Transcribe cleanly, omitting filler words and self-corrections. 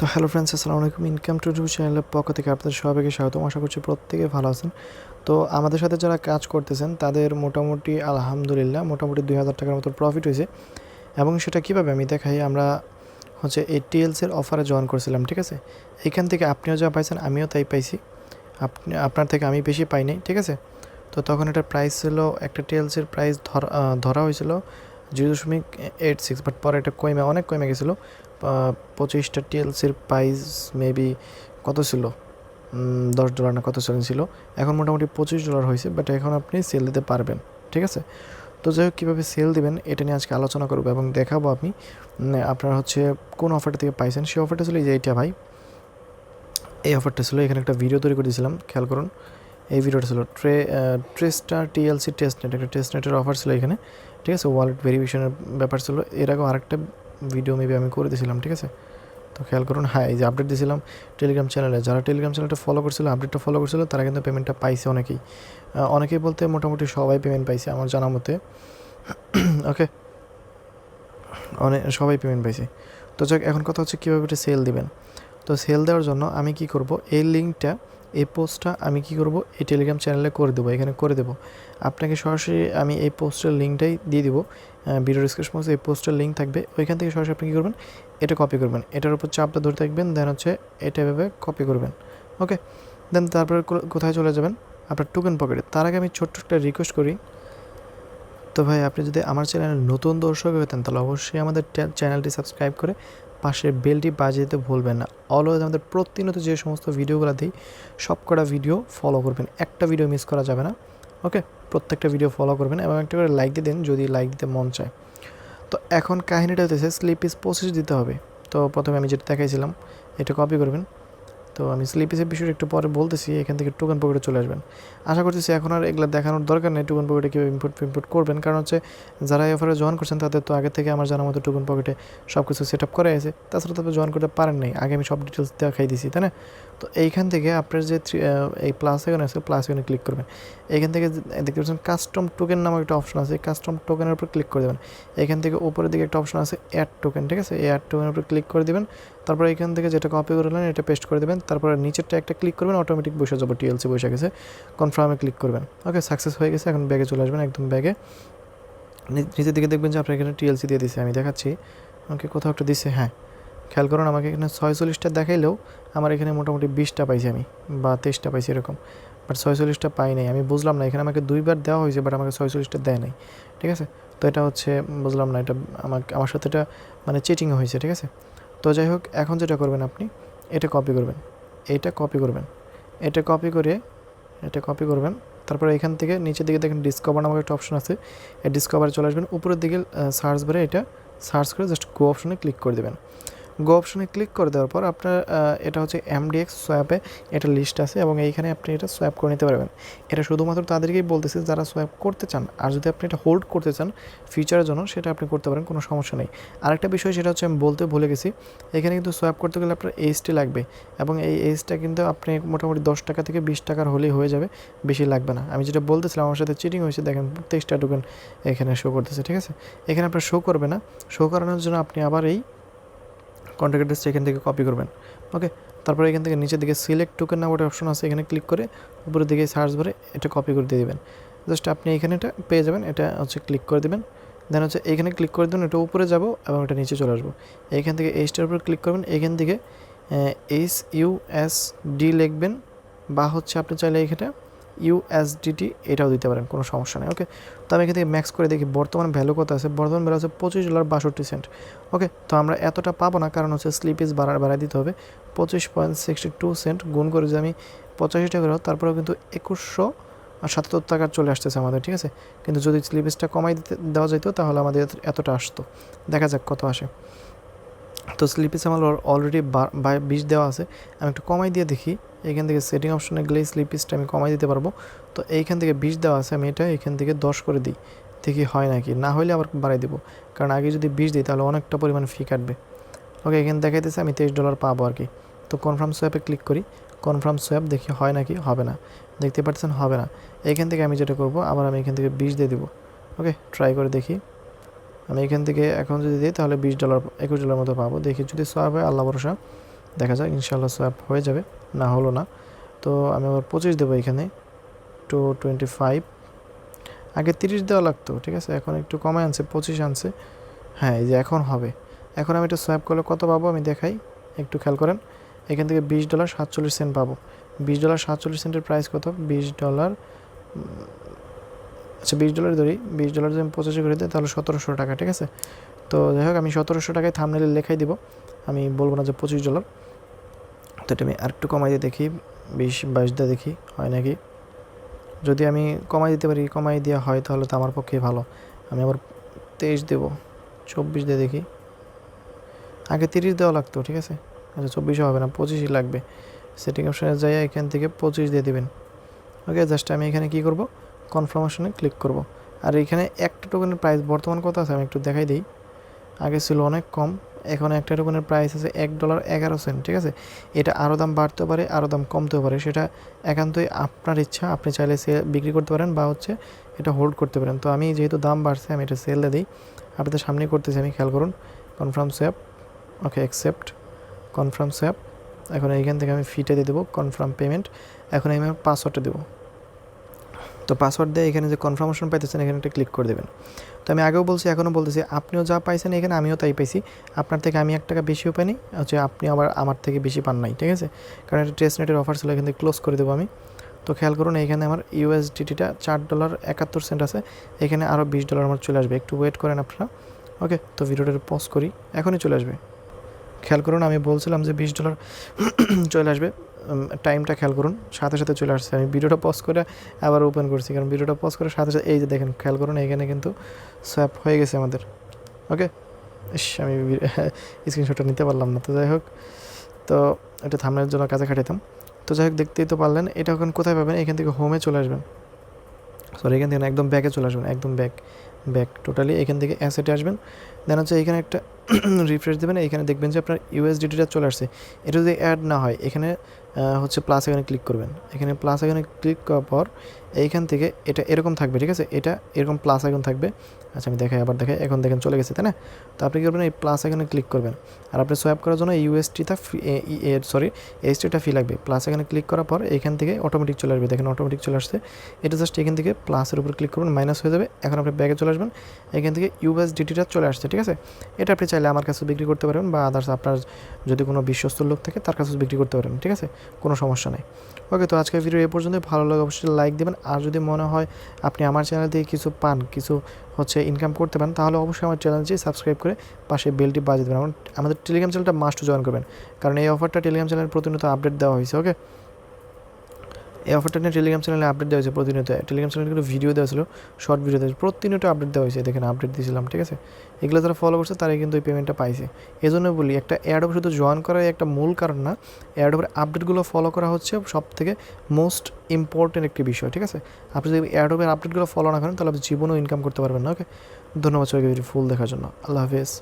তো hello friends, আসসালামু আলাইকুম। ইনকাম টু ডু চ্যানেলের পক্ষ থেকে আপনাদের সবাইকে স্বাগতম। আশা করছি প্রত্যেকে ভালো আছেন। তো আমাদের সাথে যারা কাজ করতেছেন তাদের মোটামুটি আলহামদুলিল্লাহ মোটামুটি 2000 টাকার মতো প্রফিট হয়েছে। এবং সেটা কীভাবে আমি দেখাই, আমরা হচ্ছে এই টিএলসির অফারে জয়েন করছিলাম, ঠিক আছে। এইখান থেকে আপনিও যা পাইছেন আমিও তাই পাইছি, আপনার থেকে আমি বেশি পাই নাই, ঠিক আছে। তো তখন এটার প্রাইস ছিল, একটা টিএলসির প্রাইস ধরা হয়েছিল 0.86, বাট পরে এটা অনেক কমে গেছিলো। 25টা টিএলসির প্রাইস মেবি কত ছিল, $10 না কত ছিল। এখন মোটামুটি $25 হয়েছে, বাট এখন আপনি সেল দিতে পারবেন, ঠিক আছে। তো যাই হোক, কীভাবে সেল দেবেন এটা নিয়ে আজকে আলোচনা করবো এবং দেখাবো আপনি আপনার হচ্ছে কোন অফারটা থেকে পাইছেন। সেই অফারটা ছিল এই যে এইটা ভাই, এই অফারটা ছিল। এখানে একটা ভিডিও তৈরি করে দিয়েছিলাম, খেয়াল করুন। এই ভিডিওটা ছিল ট্রেস্টার টিএলসি টেস্টনেট, একটা টেস্টনেটের অফার ছিল এখানে, ঠিক আছে। ওয়ালেট ভেরিফিকেশনের ব্যাপার ছিল। এর আগেও আরেকটা ভিডিও মেবি আমি করে দিয়েছিলাম, ঠিক আছে। তো খেয়াল করুন, হ্যাঁ এই যে আপডেট দিয়েছিলাম টেলিগ্রাম চ্যানেলে। যারা টেলিগ্রাম চ্যানেলটা ফলো করছিল, আপডেটটা ফলো করছিল, তারা কিন্তু পেমেন্টটা পাইছে। অনেকেই বলতে মোটামুটি সবাই পেমেন্ট পাইছে আমার জানা মতে। ওকে, সবাই পেমেন্ট পাইছে। তো যাক, এখন কথা হচ্ছে কীভাবে এটা সেল দিবেন। তো সেল দেওয়ার জন্য আমি কি করব, এই লিঙ্কটা, এই পোস্টটা আমি কি করব, এই টেলিগ্রাম চ্যানেলে করে দেবো, এখানে করে দেবো। আপনাকে সরাসরি আমি এই পোস্টের লিঙ্কটাই দিয়ে দেবো। ভিডিও ডিসক্রিপশন বক্সে এই পোস্টের লিঙ্ক থাকবে, ওইখান থেকে সরাসরি আপনি কী করবেন, এটা কপি করবেন, এটার উপর চাপটা ধরে থাকবেন, দেন হচ্ছে এটা এভাবে কপি করবেন। ওকে, দেন তারপরে কোথায় চলে যাবেন, আপনার টোকেন পকেটে। তার আগে আমি ছোট্ট একটা রিকোয়েস্ট করি। তো ভাই, আপনি যদি আমার চ্যানেলে নতুন দর্শক হতেন তাহলে অবশ্যই আমাদের চ্যানেলটি সাবস্ক্রাইব করে পাশের বেলটি বাজিয়ে দিতে ভুলবেন না। অলওয়েজ আমাদের প্রতিনিয়ত যে সমস্ত ভিডিওগুলো দিই সব কটা ভিডিও ফলো করবেন, একটা ভিডিও মিস করা যাবে না। ওকে, প্রত্যেকটা ভিডিও ফলো করবেন এবং একটা করে লাইক দিয়ে দিন যদি লাইক দিতে মন চায়। তো এখন কাহিনিটা হতেছে, স্লিপ ইজ প্রসেস দিতে হবে। তো প্রথমে আমি যেটা দেখাইছিলাম এটা কপি করবেন। তো আমি স্লিপিসের বিষয়টা একটু পরে বলতেছি। এখান থেকে টোকেন পকেটে চলে আসবেন। আশা করতেছি এখন আর এগুলো দেখানোর দরকার নেই, টোকেন পকেটে কীভাবে ইম্পোর্ট করবেন। কারণ হচ্ছে যারা এই অফারে জয়েন করছেন তাদের তো আগে থেকে আমার জানার মতো টোকেন পকেটে সব কিছু সেট আপ করা আছে। তাছাড়া তবে জয়েন করতে পারেন নাই, আগে আমি সব ডিটেলস দেখাই দিয়েছি, তাই না। তো এইখান থেকে আপনার যে এই প্লাস এখানে আছে, প্লাস এখানে ক্লিক করবেন। এইখান থেকে দেখতে পাচ্ছেন কাস্টম টোকেন নামক একটা অপশন আছে, কাস্টম টোকেনের উপর ক্লিক করে দেবেন। এখান থেকে উপরের দিকে একটা অপশন আছে অ্যাড টোকেন, ঠিক আছে। এই অ্যাড টোকেনের উপর ক্লিক করে দেবেন। তারপর এখান থেকে যেটা কপি করলেন এটা পেস্ট করে দেবেন। তারপরে নিচেরটা একটা ক্লিক করবেন, অটোমেটিক বসে যাবো, টিএলসি বসে গেছে। কনফার্মে ক্লিক করবেন। ওকে, সাকসেস হয়ে গেছে। এখন ব্যাগে চলে আসবেন, একদম ব্যাগে নিচের দিকে দেখবেন যে আপনার এখানে টিএলসি দিয়ে দিচ্ছে, আমি দেখাচ্ছি। ওকে, কোথাও একটা দিচ্ছে, হ্যাঁ খেয়াল করুন। আমাকে এখানে 46টা দেখাইলেও আমার এখানে মোটামুটি 20টা পাইছি আমি, বা 23টা পাইছি এরকম, বাট 46টা পাই নাই। আমি বুঝলাম না, এখানে আমাকে 2বার দেওয়া হয়েছে বাট আমাকে 46টা দেয় নাই, ঠিক আছে। তো এটা হচ্ছে বুঝলাম না, এটা আমার সাথে এটা মানে চিটিং হয়েছে, ঠিক আছে। তো যাই হোক, এখন যেটা করবেন আপনি এটা কপি করবেন, এটা কপি করবেন, এটা কপি করবেন। তারপরে এখান থেকে নিচের দিকে দেখেন ডিসকভার নামক একটা অপশন আছে, এই ডিসকভারে চলে আসবেন। উপরের দিকে সার্চ বারে এটা সার্চ করে জাস্ট গো অপশনে ক্লিক করে দেবেন। গো অপশনে ক্লিক করে দেওয়ার পর আপনার এটা হচ্ছে এমডিএক্স সোয়াপে এটা লিস্ট আছে এবং এইখানে আপনি এটা সোয়াপ করে নিতে পারবেন। এটা শুধুমাত্র তাদেরকেই বলতেছে যারা সোয়াপ করতে চান, আর যদি আপনি এটা হোল্ড করতে চান ফিউচারের জন্য সেটা আপনি করতে পারেন, কোনো সমস্যা নেই। আরেকটা বিষয় সেটা হচ্ছে আমি বলতে ভুলে গেছি, এখানে কিন্তু সোয়াপ করতে গেলে আপনার এইচটি লাগবে এবং এই এইচটা কিন্তু আপনি মোটামুটি 10 টাকা থেকে 20 টাকার হলেই হয়ে যাবে, বেশি লাগবে না। আমি যেটা বলতেছিলাম আমার সাথে চিটিং হয়েছে, দেখেন 23টা টোকেন এখানে শো করতেছে, ঠিক আছে। এখানে আপনার শো করবে না, শো করানোর জন্য আপনি আবার এই কন্ট্যাক্ট অ্যাড্রেসটা এখান থেকে কপি করবেন। ওকে, তারপরে এখান থেকে নিচের দিকে সিলেক্ট টোকেন নামক একটা অপশন আছে, এখানে ক্লিক করে উপরের দিকে সার্চ ভরে এটা কপি করে দিয়ে দেবেন। জাস্ট আপনি এখানে এটা পেয়ে যাবেন, এটা হচ্ছে ক্লিক করে দেবেন। দেন হচ্ছে এখানে ক্লিক করে দেবেন, এটা উপরে যাব এবং এটা নিচে চলে আসবো। এইখান থেকে এইচটার উপর ক্লিক করবেন, এখান থেকে HUSD লিখবেন, বা হচ্ছে আপনি চাইলে এখানে USDT এটাও দিতে পারেন, কোনো সমস্যা নেই। ওকে, তো আমি এখান থেকে ম্যাক্স করে দেখি বর্তমান ভ্যালু কত আছে। বর্তমান ভ্যালু আছে $25.62। ওকে, তো আমরা এতটা পাবো না, কারণ হচ্ছে স্লিপেজ বাড়ায় দিতে হবে। 25.62 গুণ করে যে আমি 85 টাকা করে, তারপরেও কিন্তু 2177 টাকা চলে আসতেছে আমাদের, ঠিক আছে। কিন্তু যদি স্লিপেজটা কমাই দেওয়া যেত তাহলে আমাদের এতটা আসতো। দেখা যাক কত আসে। তো স্লিপেজ আমার অলরেডি 20 দেওয়া আছে, আমি একটু কমাই দিয়ে দেখি। এখান থেকে সেটিং অপশনে গেলে স্লিপেজটা আমি কমাই দিতে পারবো। তো এইখান থেকে 20 দেওয়া আছে, আমি এটা এখান থেকে 10 করে দিই, দেখি হয় নাকি। না হলে আবার বাড়াই দেবো, কারণ আগে যদি 20 দিই তাহলে অনেকটা পরিমাণ ফি কাটবে। ওকে, এখানে দেখাইতেছে আমি $23 পাবো আর কি। তো কনফার্ম সোয়াপে ক্লিক করি, কনফার্ম সোয়াপ দেখি হয় নাকি, হবে না, দেখতে পাচ্ছেন হবে না। এইখান থেকে আমি যেটা করবো, আবার আমি এখান থেকে 20 দিয়ে দিব। ওকে, ট্রাই করে দেখি। আমি এখান থেকে এখন যদি দিই তাহলে $20 $21 মতো পাবো, দেখি যদি সোয়াপ হয়, আল্লাহ ভরসা। দেখা যাক, ইনশাল্লাহ সোয়াপ হয়ে যাবে, না হলো না। তো আমি আবার 25 দেবো এখানে, 225। আগে 30 দেওয়া লাগতো, ঠিক আছে, এখন একটু কমায় আনছে, 25 আনছে। হ্যাঁ, এই যে এখন হবে। এখন আমি এটা সোয়াপ করলে কত পাবো আমি দেখাই, একটু খেয়াল করেন। এখান থেকে $20.47 পাবো। $20.47 প্রাইস কত? $20, আচ্ছা $20 ধরি, $20 যদি আমি 85 করে দিই তাহলে 1700 টাকা, ঠিক আছে। তো যাই হোক, আমি 1700 টাকায় থাম্বনেইলে লেখাই দিব, আমি বলবো না যে $25। তো এটা আমি আরেকটু কমাই দিয়ে দেখি, 20-22 দিয়ে দেখি হয় নাকি। যদি আমি কমাই দিতে পারি, কমাই দেওয়া হয় তাহলে তো আমার পক্ষেই ভালো। আমি আবার 23 দেবো, 24 দিয়ে দেখি। আগে 30 দেওয়া লাগতো, ঠিক আছে। আচ্ছা 24 হবে না, 25ই লাগবে। সেটিং অপশানে যাই, এখান থেকে 25 দিয়ে দেবেন। ওকে, জাস্ট আমি এখানে কী করব, কনফার্মেশনে ক্লিক করব। আর এখানে একটা টোকেনের প্রাইস বর্তমান কত আছে আমি একটু দেখাই দিই। আগে ছিল অনেক কম, এখন একটা টোকেনের প্রাইস আছে $1.11, ঠিক আছে। এটা আরও দাম বাড়তেও পারে, আরও দাম কমতেও পারে, সেটা একান্তই আপনার ইচ্ছা। আপনি চাইলে বিক্রি করতে পারেন বা এটা হোল্ড করতে পারেন। তো আমি যেহেতু দাম বাড়ছে আমি এটা সেলে দিই, আপনাদের সামনেই করতেছি আমি, খেয়াল করুন। কনফার্ম সোয়াপ, ওকে অ্যাকসেপ্ট, কনফার্ম সোয়াপ। এখন এইখান থেকে আমি ফিটা দিয়ে দেবো, কনফার্ম পেমেন্ট। এখন আমি আমার পাসওয়ার্ডটা দেবো। তো পাসওয়ার্ড দিয়ে এখানে যে কনফার্মেশন পাইতেছেন এখানে একটা ক্লিক করে দেবেন। তো আমি আগেও বলছি, এখনও বলতেছি, আপনিও যা পাইছেন এখানে আমিও তাই পাইছি। আপনার থেকে আমি $1 বেশিও পাইনি, আপনি আবার আমার থেকে বেশি পান নাই, ঠিক আছে। কারণ এটা টেস্ট নেটের অফার ছিল, এখান থেকে ক্লোজ করে দেবো আমি। তো খেয়াল করুন, এখানে আমার USDTটা $4.71 আছে, এখানে আরও $20 আমার চলে আসবে। একটু ওয়েট করেন আপনারা, ওকে। তো ভিডিওটা পজ করি, এখনই চলে আসবে। খেয়াল করুন, আমি বলছিলাম যে $20 চলে আসবে, টাইমটা খেয়াল করুন, সাথে সাথে চলে আসছে। আমি ভিডিওটা পজ করে আবার ওপেন করছি, কারণ ভিডিওটা পজ করে সাথে সাথে এই যে দেখেন, খেয়াল করুন এখানে কিন্তু সোয়াপ হয়ে গেছে আমাদের, ওকে। আমি স্ক্রিনশটটা নিতে পারলাম না, তো যাই হোক, তো এটা থাম্বনেইলের জন্য কাজে খাটাইতাম। তো যাই হোক, দেখতেই তো পারলেন। এটা এখন কোথায় পাবেন, এখান থেকে হোমে চলে আসবেন, সরি এখান থেকে একদম ব্যাকে চলে আসবেন, একদম ব্যাক টোটালি। এখান থেকে অ্যাসেটে আসবেন, দেন এখানে একটা রিফ্রেশ দেবেন, এখানে দেখবেন যে আপনার USDTটা চলে আসছে। এটা যদি অ্যাড না হয়, এখানে প্লাস এখানে ক্লিক করবেন। এখানে প্লাস এখানে ক্লিক করার পর এইখান থেকে এটা এরকম থাকবে, ঠিক আছে, এটা এরকম প্লাস আইকন থাকবে। আচ্ছা আমি দেখাই, আবার দেখাই, এখন দেখেন চলে গেছে, তাই না। তো আপনি কী করবেন, এই প্লাস আইকনে ক্লিক করবেন। আর আপনি সোয়াপ করার জন্য USDটা ফি লাগবে। প্লাস এখানে ক্লিক করার পর এখান থেকে অটোমেটিক চলে আসবে, দেখেন অটোমেটিক চলে আসছে। এটা জাস্ট এখান থেকে প্লাসের উপর ক্লিক করবেন, মাইনাস হয়ে যাবে। এখন আপনি ব্যাগে চলে আসবেন, এখান থেকে USDTটা চলে আসছে, ঠিক আছে। এটা আপনি চাইলে আমার কাছে বিক্রি করতে পারবেন, বা আদার্স আপনার যদি কোনো বিশ্বস্ত লোক থাকে তার কাছে বিক্রি করতে পারেন, ঠিক আছে, কোনো সমস্যা নেই। ওকে, তো আজকের ভিডিও এ পর্যন্ত। ভালো লাগে অবশ্যই লাইক দেবেন। আর যদি মনে হয় আপনি আমার চ্যানেল থেকে কিছু পান, কিছু ইনকাম করতে পারেন, তাহলে অবশ্যই আমার চ্যানেলটি সাবস্ক্রাইব করে পাশে বেলটি বাজিয়ে দেবেন। আমাদের টেলিগ্রাম চ্যানেলটা মাস্ট জয়েন করবেন, কারণ এই অফারটা টেলিগ্রাম চ্যানেলে প্রতিনিয়ত আপডেট দেওয়া হয়েছে, ওকে। এই অফারটা নিয়ে টেলিগ্রাম চ্যানেলে আপডেট দেওয়া হয়েছে প্রতিনিয়ত। টেলিগ্রাম চ্যানেলে কিন্তু ভিডিও দেওয়া ছিল, শর্ট ভিডিও দেওয়া, প্রতিনিয়ত আপডেট দেওয়া হয়েছে, দেখেন আপডেট দিয়েছিলাম, ঠিক আছে। এগুলো যারা ফলো করছে তারাই কিন্তু এই পেমেন্টটা পাইছে। এই জন্য বলি, একটা এয়ারড্রপ শুধু জয়েন করাই একটা মূল কারণ না, এয়ারড্রপের আপডেটগুলো ফলো করা হচ্ছে সব থেকে মোস্ট ইম্পর্টেন্ট একটি বিষয়, ঠিক আছে। আপনি যদি এয়ারড্রপের আপডেটগুলো ফলো না করেন তাহলে আপনি জীবনেও ইনকাম করতে পারবেন না, ওকে। ধন্যবাদ সবাইকে ভিডিও ফুল দেখার জন্য, আল্লাহ হাফেজ।